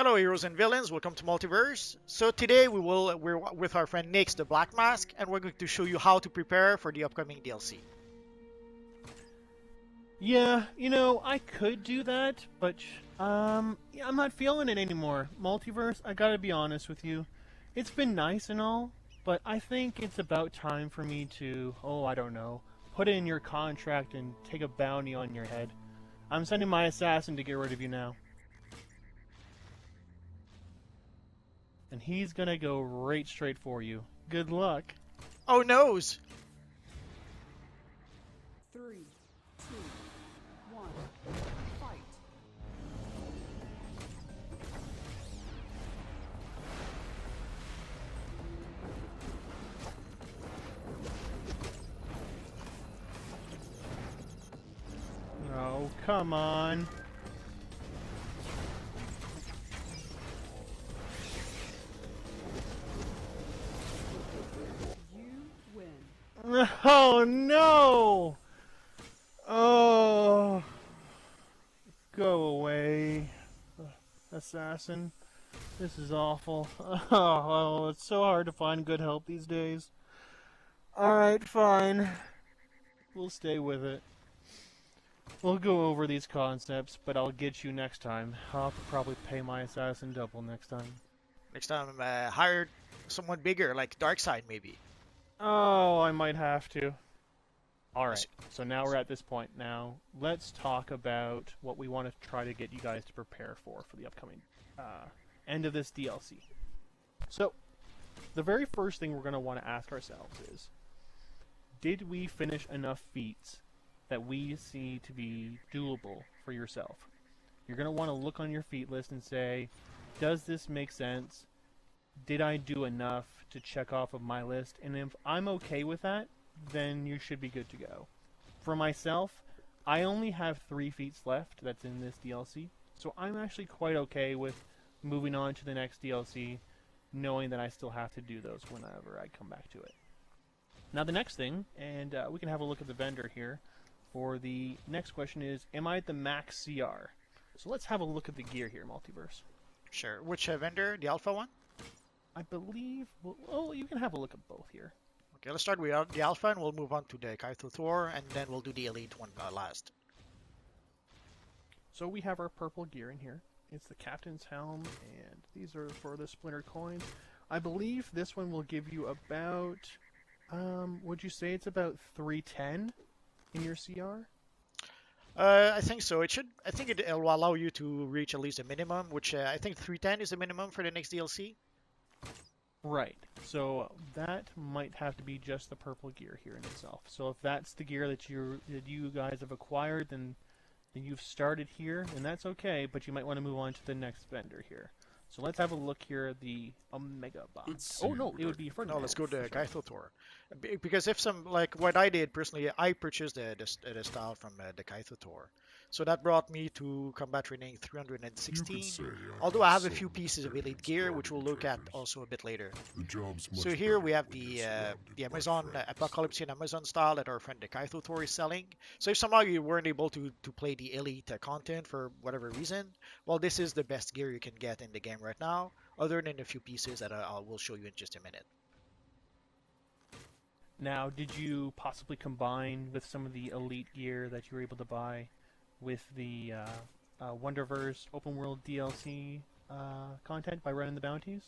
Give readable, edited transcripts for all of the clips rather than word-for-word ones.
Hello, heroes and villains. Welcome to Multiverse. So today we're with our friend Nix, the Black Mask, and we're going to show you how to prepare for the upcoming DLC. Yeah, I could do that, but yeah, I'm not feeling it anymore. Multiverse, I gotta be honest with you. It's been nice and all, but I think it's about time for me to, I don't know, put it in your contract and take a bounty on your head. I'm sending my assassin to get rid of you now. And he's gonna go right straight for you. Good luck. Oh noes! Three, two, one, fight. Oh, come on. You win. Oh no! Oh, go away, assassin. This is awful. Oh, it's so hard to find good help these days. Alright, fine. We'll stay with it. We'll go over these concepts, but I'll get you next time. I'll have to probably pay my assassin double next time. Next time, hire someone bigger, like Darkseid maybe. Oh, I might have to. Alright, so now we're at this point. Now, let's talk about what we want to try to get you guys to prepare for the upcoming end of this DLC. So, the very first thing we're going to want to ask ourselves is, did we finish enough feats that we see to be doable for yourself? You're going to want to look on your feat list and say, does this make sense? Did I do enough to check off of my list? And if I'm okay with that, then you should be good to go. For myself, I only have 3 feats left that's in this DLC, so I'm actually quite okay with moving on to the next DLC, knowing that I still have to do those whenever I come back to it. Now the next thing, and we can have a look at the vendor here, for the next question is, am I at the max CR? So let's have a look at the gear here, Multiverse. Sure. Which vendor? The Alpha one? I believe, well, you can have a look at both here. Okay, let's start with the Alpha and we'll move on to the Kaito Thor, and then we'll do the Elite one last. So we have our purple gear in here. It's the Captain's Helm, and these are for the Splinter Coins. I believe this one will give you about, would you say it's about 310 in your CR? I think so. I think it will allow you to reach at least a minimum, which I think 310 is the minimum for the next DLC. Right. So that might have to be just the purple gear here in itself. So if that's the gear that you guys have acquired, then you've started here, and that's okay, but you might want to move on to the next vendor here. So let's have a look here at the Omega box. Oh no, it would be for no. Let's go to Kaito Thor, because if some, like what I did personally, I purchased the style from the Kaito Thor, so that brought me to combat training 316. Although I have a few pieces of elite gear, which we'll look at also a bit later. So here we have the Amazon Apocalypse and Amazon style that our friend the Kaito Thor is selling. So if somehow you weren't able to play the elite content for whatever reason, well, this is the best gear you can get in the game right now, other than a few pieces that I will show you in just a minute. Now, did you possibly combine with some of the elite gear that you were able to buy with the Wonderverse open world DLC content by running the bounties?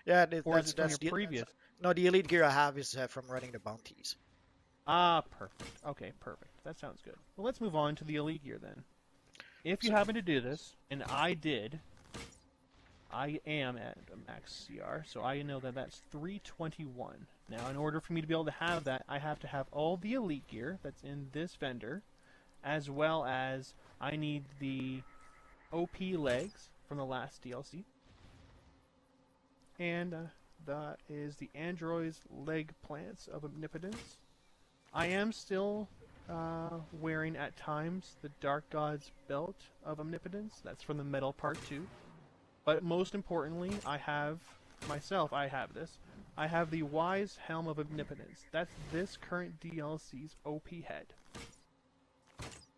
Yeah, that's from your previous. No, the elite gear I have is from running the bounties. Ah, perfect. Okay, perfect. That sounds good. Well, let's move on to the elite gear then. If you happen to do this, and I did, I am at a max CR, so I know that that's 321. Now, in order for me to be able to have that, I have to have all the elite gear that's in this vendor, as well as I need the OP legs from the last DLC. And that is the Android's leg plants of omnipotence. I am still wearing at times the Dark God's belt of omnipotence. That's from the metal part 2. But most importantly, I have this. I have the Wise Helm of Omnipotence. That's this current DLC's OP head.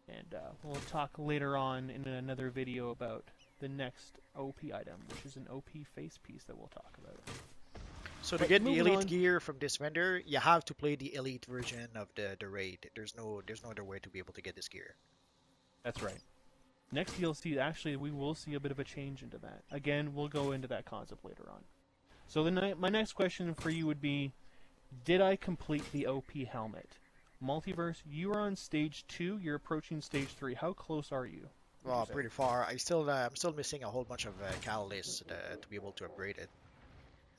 And we'll talk later on in another video about the next OP item, which is an OP face piece that we'll talk about. So to But get the moving elite on- gear from this vendor, you have to play the elite version of the raid. There's no other way to be able to get this gear. That's right. Next DLC, actually, we will see a bit of a change into that. Again, we'll go into that concept later on. So my next question for you would be, did I complete the OP helmet? Multiverse, you are on stage 2, you're approaching stage 3. How close are you? would you Well, say? pretty far. I'm still missing a whole bunch of catalysts to be able to upgrade it.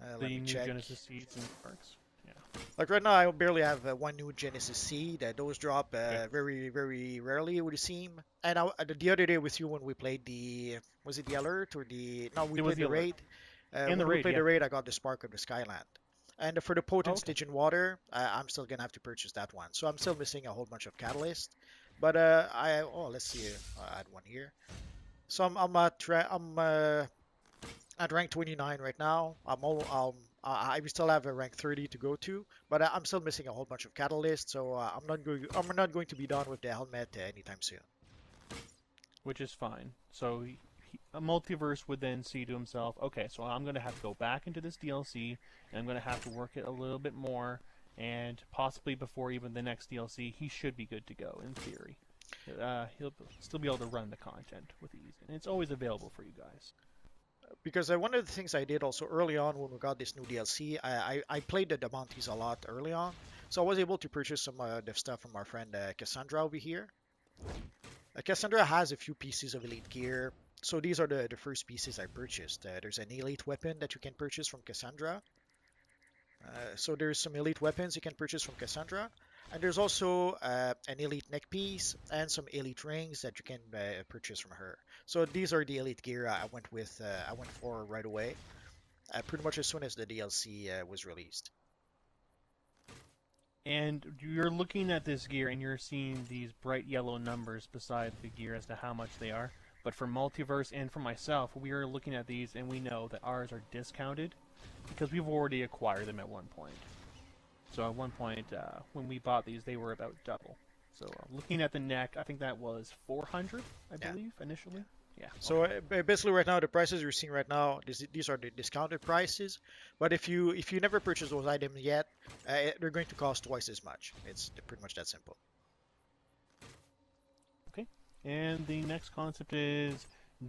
Let The me new check. Genesis seeds and quarks. Yeah. Like right now, I barely have one new Genesis seed. Those drop Okay. very rarely, it would seem. And the other day with you when we played was it the alert or the? No, we It was played the the alert. raid. And the When we raid, played yeah. the raid, I got the Spark of the Skyland. And for the potent Oh, okay. Stygian water, I'm still gonna have to purchase that one. So I'm still missing a whole bunch of catalyst. But let's see. I'll add one here. So I'm at rank 29 right now. I still have a rank 30 to go to, but I'm still missing a whole bunch of catalysts, so I'm not going to be done with the helmet anytime soon. Which is fine. So a multiverse would then see to himself, okay, so I'm going to have to go back into this DLC, and I'm going to have to work it a little bit more, and possibly before even the next DLC, he should be good to go, in theory. He'll still be able to run the content with ease, and it's always available for you guys. Because one of the things I did also early on when we got this new DLC, I played the bounties a lot early on, so I was able to purchase some the stuff from our friend Cassandra over here. Cassandra has a few pieces of elite gear, so these are the first pieces I purchased. There's an elite weapon that you can purchase from Cassandra. So there's some elite weapons you can purchase from Cassandra, and there's also an elite neck piece and some elite rings that you can purchase from her. So these are the elite gear I went with. I went for right away, pretty much as soon as the DLC was released. And you're looking at this gear, and you're seeing these bright yellow numbers beside the gear as to how much they are. But for Multiverse and for myself, we are looking at these, and we know that ours are discounted because we've already acquired them at one point. So at one point, when we bought these, they were about double. So looking at the neck, I think that was 400, I Yeah. believe, initially. Yeah. So basically, right now the prices you're seeing right now, these are the discounted prices. But if you never purchase those items yet, they're going to cost twice as much. It's pretty much that simple. Okay. And the next concept is,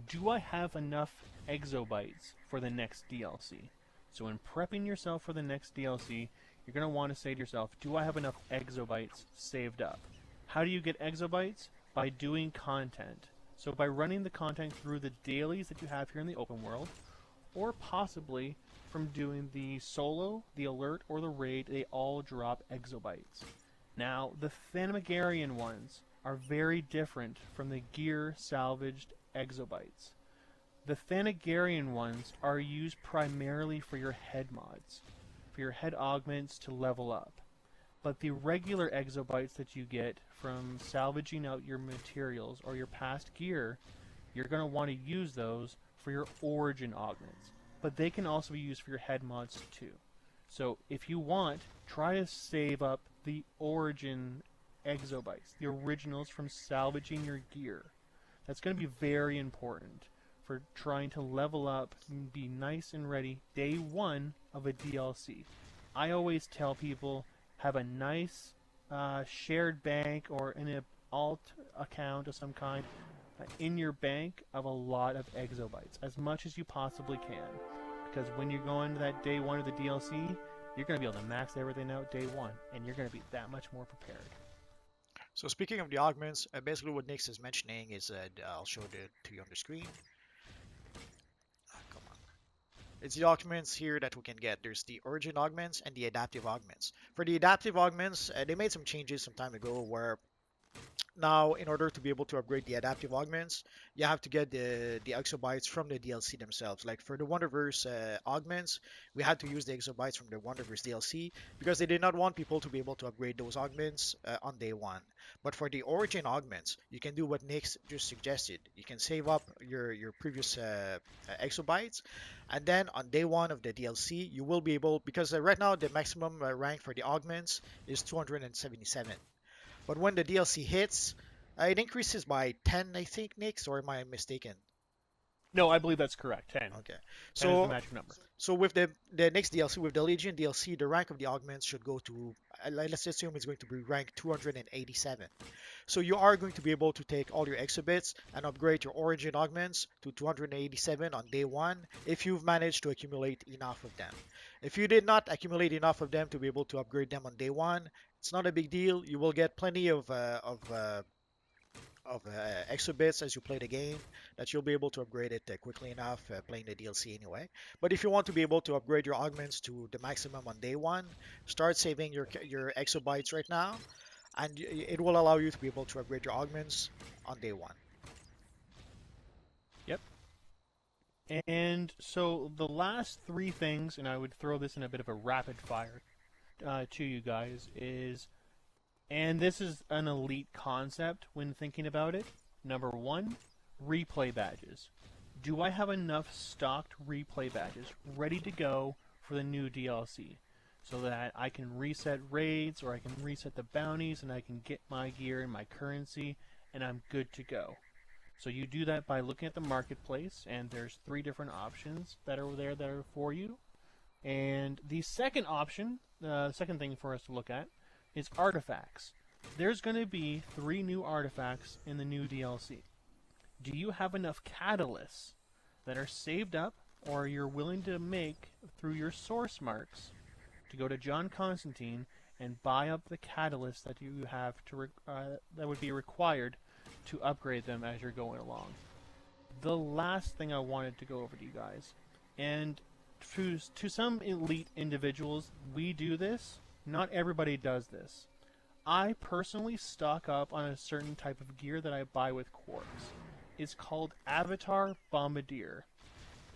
do I have enough exobytes for the next DLC? So in prepping yourself for the next DLC, you're going to want to say to yourself, do I have enough exobytes saved up? How do you get exobytes? By doing content. So by running the content through the dailies that you have here in the open world, or possibly from doing the solo, the alert, or the raid, they all drop exobytes. Now, the Thanagarian ones are very different from the gear salvaged exobytes. The Thanagarian ones are used primarily for your head mods, for your head augments to level up. But the regular exobytes that you get from salvaging out your materials or your past gear, you're going to want to use those for your origin augments. But they can also be used for your head mods too. So if you want, try to save up the origin exobytes, the originals from salvaging your gear. That's going to be very important for trying to level up and be nice and ready day one of a DLC. I always tell people, have a nice shared bank or an alt account of some kind in your bank of a lot of exobytes, as much as you possibly can. Because when you go into that day one of the DLC, you're going to be able to max everything out day one, and you're going to be that much more prepared. So speaking of the augments, basically what Nix is mentioning is I'll show it to you on the screen. Come on. It's the augments here that we can get. There's the origin augments and the adaptive augments. For the adaptive augments, they made some changes some time ago where now, in order to be able to upgrade the adaptive augments, you have to get the exobytes from the DLC themselves. Like for the Wonderverse augments, we had to use the exobytes from the Wonderverse DLC because they did not want people to be able to upgrade those augments on day one. But for the Origin augments, you can do what Nick just suggested. You can save up your previous exobytes, and then on day one of the DLC, you will be able, because right now the maximum rank for the augments is 277. But when the DLC hits, it increases by 10, I think, Nick, or am I mistaken? No, I believe that's correct. 10. Okay. 10 is the So magic number. so with the next DLC, with the Legion DLC, the rank of the augments should go to, let's assume it's going to be rank 287. So you are going to be able to take all your exhibits and upgrade your origin augments to 287 on day one if you've managed to accumulate enough of them. If you did not accumulate enough of them to be able to upgrade them on day one, it's not a big deal. You will get plenty of exhibits as you play the game that you'll be able to upgrade it quickly enough playing the DLC anyway. But if you want to be able to upgrade your augments to the maximum on day one, start saving your exobytes right now, and it will allow you to be able to upgrade your augments on day one. Yep. And so the last three things, and I would throw this in a bit of a rapid fire to you guys, is, and this is an elite concept when thinking about it. Number one, replay badges. Do I have enough stocked replay badges ready to go for the new DLC? So that I can reset raids, or I can reset the bounties, and I can get my gear and my currency, and I'm good to go. So you do that by looking at the marketplace, and there's 3 different options that are there that are for you. And the second option, the second thing for us to look at, is artifacts. There's going to be 3 new artifacts in the new DLC. Do you have enough catalysts that are saved up, or you're willing to make through your source marks to go to John Constantine and buy up the catalysts that you have to that would be required to upgrade them as you're going along? The last thing I wanted to go over to you guys, and to some elite individuals, we do this. Not everybody does this. I personally stock up on a certain type of gear that I buy with quarks. It's called Avatar Bombardier.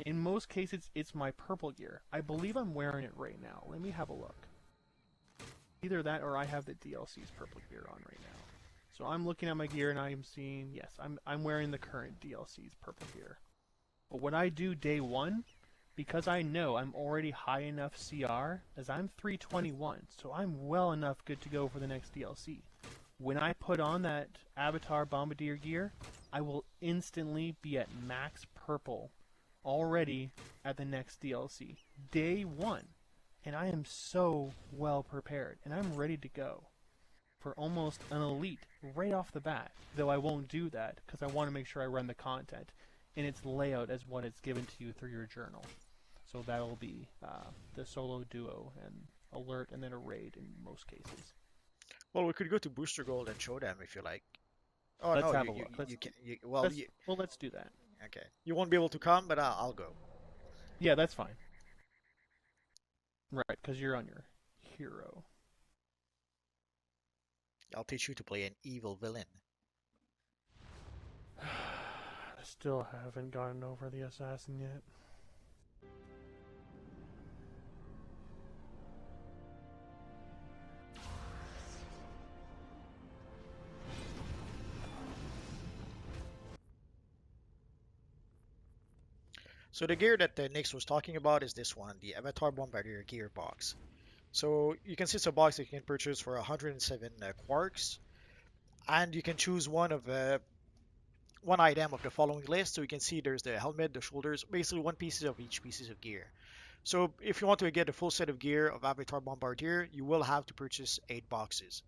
In most cases, it's my purple gear. I believe I'm wearing it right now. Let me have a look. Either that or I have the DLC's purple gear on right now. So I'm looking at my gear and I'm seeing, yes, I'm wearing the current DLC's purple gear. But what I do day one, because I know I'm already high enough CR, as I'm 321, so I'm well enough good to go for the next DLC. When I put on that Avatar Bombardier gear, I will instantly be at max purple already at the next DLC. Day one. And I am so well prepared, and I'm ready to go for almost an elite right off the bat. Though I won't do that, because I want to make sure I run the content in its layout as what it's given to you through your journal. So that'll be the solo, duo, and alert, and then a raid in most cases. Well, we could go to Booster Gold and show them if you like. Oh Let's no, have you, a you, look. you can. Well, Let's do that. okay. You won't be able to come, but I'll go. Yeah, that's fine. Right, because you're on your hero. I'll teach you to play an evil villain. I still haven't gotten over the assassin yet. So the gear that Nix was talking about is this one, the Avatar Bombardier Gearbox. So you can see it's a box that you can purchase for 107 quarks, and you can choose one item of the following list. So you can see there's the helmet, the shoulders, basically one piece of each pieces of gear. So if you want to get a full set of gear of Avatar Bombardier, you will have to purchase 8 boxes.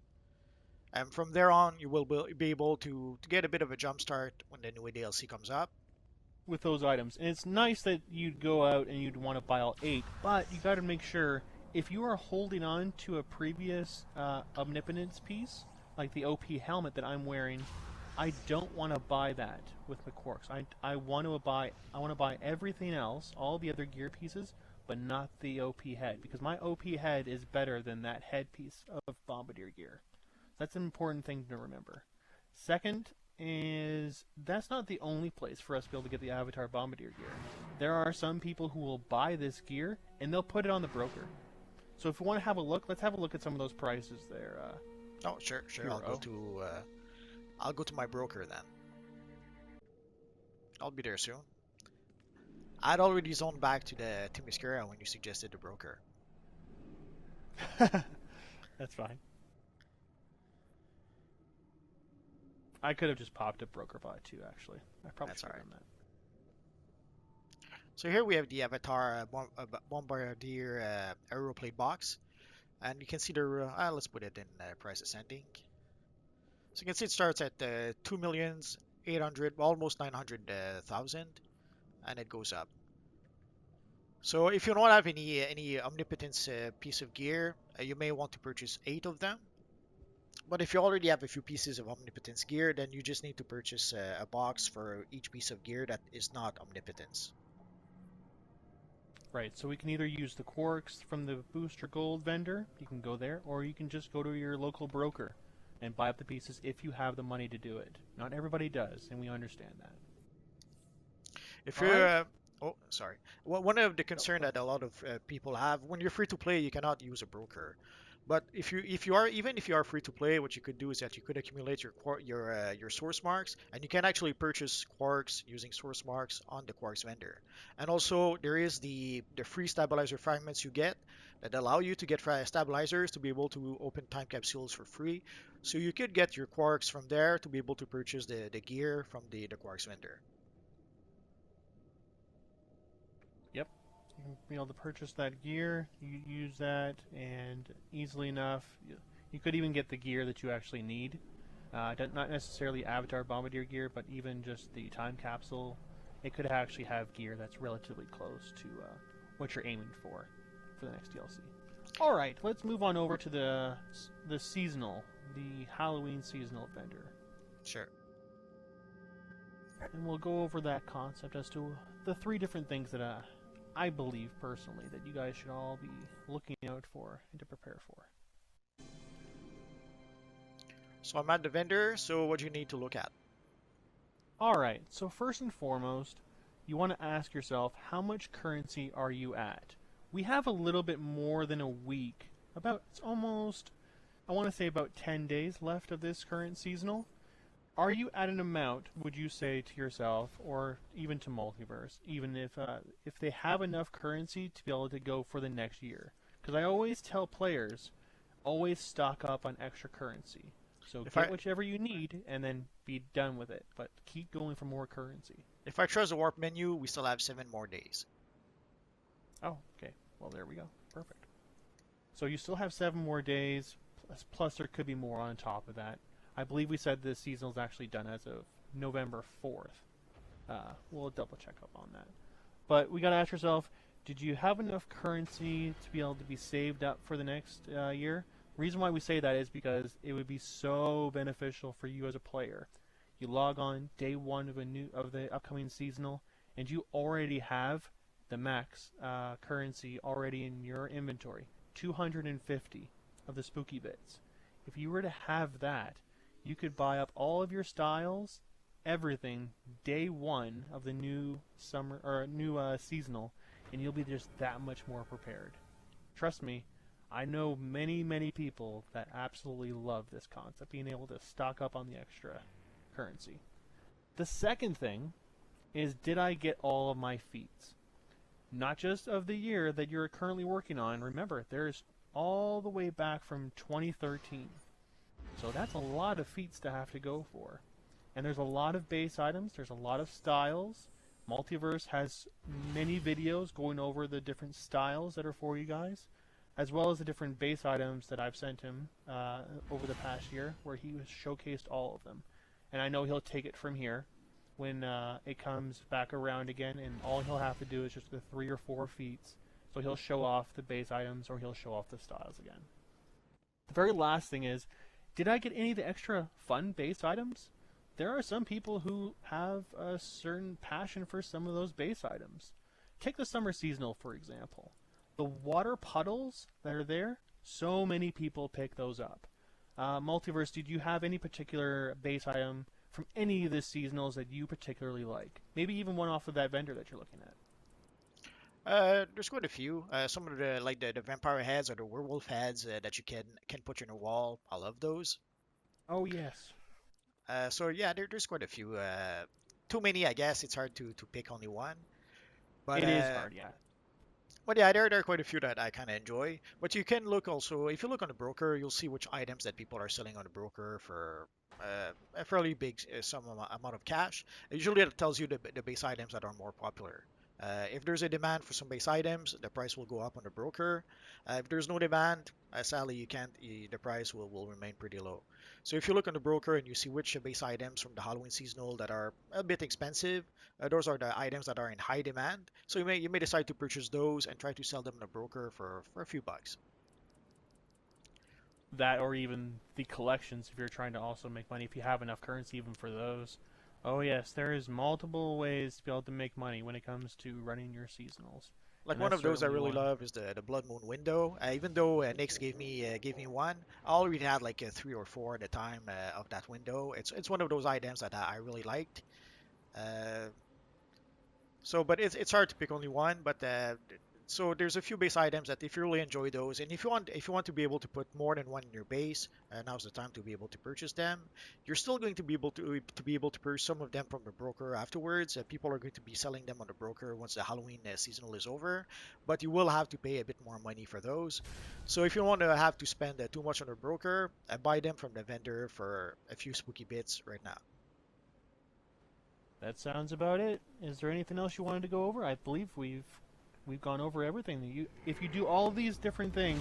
And from there on, you will be able to get a bit of a jump start when the new DLC comes up. With those items. And it's nice that you'd go out and you'd want to buy all 8, but you got to make sure if you are holding on to a previous omnipotence piece, like the OP helmet that I'm wearing, I don't want to buy that with the quarks. I want to buy everything else, all the other gear pieces, but not the OP head, because my OP head is better than that head piece of Bombardier gear. That's an important thing to remember. Second is that's not the only place for us to be able to get the Avatar Bombardier gear. There are some people who will buy this gear and they'll put it on the broker. So if you want to have a look, let's have a look at some of those prices there. Oh, sure. Hero. I'll go to my broker then. I'll be there soon. I'd already zoned back to the Themyscira when you suggested the broker. That's fine. I could have just popped a broker bot too, actually. I probably should have done that. So here we have the Avatar Bombardier Aeroplane box, and you can see the let's put it in price ascending. So you can see it starts at 2,800,000, almost 900,000, and it goes up. So if you don't have any omnipotence piece of gear, you may want to purchase 8 of them. But if you already have a few pieces of omnipotence gear, then you just need to purchase a box for each piece of gear that is not omnipotence. Right, so we can either use the quarks from the booster gold vendor, you can go there, or you can just go to your local broker and buy up the pieces if you have the money to do it. Not everybody does, and we understand that. If you're, oh, sorry. Well, one of the concern that a lot of people have when you're free to play, you cannot use a broker. But if you are free to play, what you could do is that you could accumulate your source marks, and you can actually purchase quarks using source marks on the quarks vendor. And also there is the free stabilizer fragments you get that allow you to get stabilizers to be able to open time capsules for free. So you could get your quarks from there to be able to purchase the gear from the quarks vendor. Yep. You can be able to purchase that gear, you use that, and easily enough, you could even get the gear that you actually need. Not necessarily Avatar Bombardier gear, but even just the time capsule. It could actually have gear that's relatively close to what you're aiming for the next DLC. All right, let's move on over to the seasonal, the Halloween seasonal vendor. Sure. And we'll go over that concept as to the 3 different things that I believe personally that you guys should all be looking out for and to prepare for. So I'm at the vendor, so what do you need to look at? Alright, so first and foremost, you want to ask yourself, how much currency are you at? We have a little bit more than a week, it's almost, I want to say about 10 days left of this current seasonal. Are you at an amount, would you say to yourself, or even to Multiverse, even if they have enough currency to be able to go for the next year? Because I always tell players, always stock up on extra currency. So get whichever you need, and then be done with it. But keep going for more currency. If I trust the warp menu, we still have 7 more days. Oh, okay. Well, there we go. Perfect. So you still have 7 more days, plus there could be more on top of that. I believe we said this seasonal is actually done as of November 4th. We'll double check up on that. But we got to ask yourself, did you have enough currency to be able to be saved up for the next year? The reason why we say that is because it would be so beneficial for you as a player. You log on day 1 of the upcoming seasonal, and you already have the max currency already in your inventory, 250 of the spooky bits. If you were to have that, you could buy up all of your styles, everything, day 1 of the new summer or new seasonal, and you'll be just that much more prepared. Trust me, I know many people that absolutely love this concept, being able to stock up on the extra currency. The second thing is, did I get all of my feats? Not just of the year that you're currently working on. Remember, there's all the way back from 2013. So that's a lot of feats to have to go for. And there's a lot of base items, there's a lot of styles. Multiverse has many videos going over the different styles that are for you guys, as well as the different base items that I've sent him over the past year, where he has showcased all of them. And I know he'll take it from here when it comes back around again, and all he'll have to do is just the 3 or 4 feats. So he'll show off the base items, or he'll show off the styles again. The very last thing is, did I get any of the extra fun base items? There are some people who have a certain passion for some of those base items. Take the summer seasonal, for example. The water puddles that are there, so many people pick those up. Multiverse, did you have any particular base item from any of the seasonals that you particularly like? Maybe even one off of that vendor that you're looking at. There's quite a few. Some of the vampire heads or the werewolf heads that you can put on your wall. I love those. Oh yes. So yeah, there's quite a few. Too many, I guess. It's hard to pick only one. But it is hard, yeah. But yeah, there are quite a few that I kind of enjoy. But you can look also, if you look on the broker, you'll see which items that people are selling on the broker for a fairly big amount of cash. Usually it tells you the base items that are more popular. If there's a demand for some base items, the price will go up on the broker. If there's no demand, sadly, you can't. The price will remain pretty low. So if you look on the broker and you see which base items from the Halloween seasonal that are a bit expensive, those are the items that are in high demand. So you may decide to purchase those and try to sell them on the broker for a few bucks. That or even the collections if you're trying to also make money if you have enough currency even for those. Oh yes, there is multiple ways to be able to make money when it comes to running your seasonals. Like And one that's of those I certainly really one. love is the Blood Moon window. Even though Nyx gave me one, I already had like three or four at the time of that window. It's one of those items that I really liked. Uh, but it's hard to pick only one. But so there's a few base items that if you really enjoy those, and if you want to be able to put more than one in your base, now's the time to be able to purchase them. You're still going to be able to purchase some of them from the broker afterwards. People are going to be selling them on the broker once the Halloween seasonal is over, but you will have to pay a bit more money for those. So if you want to have to spend too much on the broker, buy them from the vendor for a few spooky bits right now. That sounds about it. Is there anything else you wanted to go over? I believe we've gone over everything. If you do all of these different things,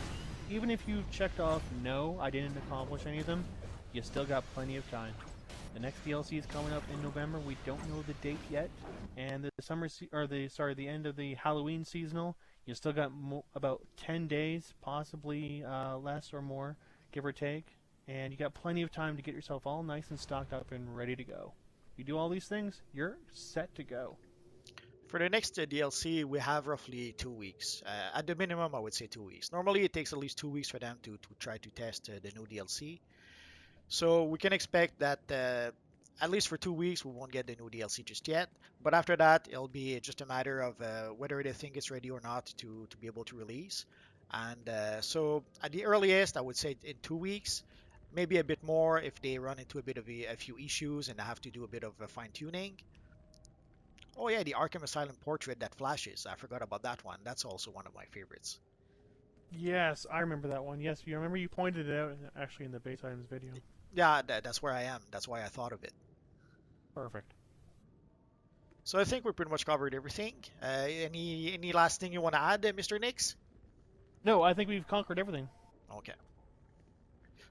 even if you've checked off no, I didn't accomplish any of them, you still got plenty of time. The next DLC is coming up in November. We don't know the date yet, and the end of the Halloween seasonal, you still got about 10 days, possibly less or more, give or take, and you got plenty of time to get yourself all nice and stocked up and ready to go. You do all these things, you're set to go. For the next DLC, we have roughly 2 weeks. At the minimum, I would say 2 weeks. Normally, it takes at least 2 weeks for them to try to test the new DLC. So we can expect that at least for 2 weeks, we won't get the new DLC just yet. But after that, it'll be just a matter of whether they think it's ready or not to be able to release. And so at the earliest, I would say in 2 weeks, maybe a bit more if they run into a bit of a few issues and have to do a bit of fine tuning. Oh yeah, the Arkham Asylum portrait that flashes. I forgot about that one. That's also one of my favorites. Yes, I remember that one. Yes, you remember you pointed it out actually in the base items video. Yeah, that's where I am. That's why I thought of it. Perfect. So I think we pretty much covered everything. Any last thing you want to add, Mr. Nix? No, I think we've conquered everything. Okay.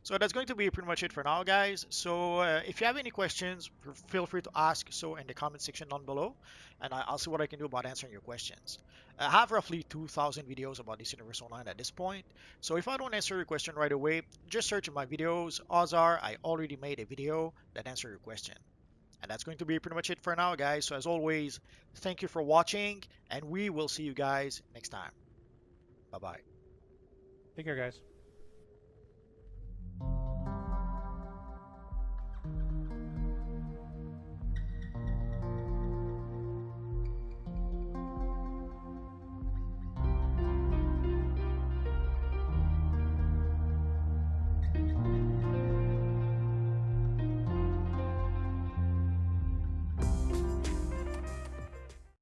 So that's going to be pretty much it for now, guys. So if you have any questions, feel free to ask so in the comment section down below, and I'll see what I can do about answering your questions. I have roughly 2,000 videos about this Universe Online at this point, so if I don't answer your question right away, just search in my videos. Odds are I already made a video that answers your question. And that's going to be pretty much it for now, guys. So as always, thank you for watching, and we will see you guys next time. Bye-bye. Take care, guys.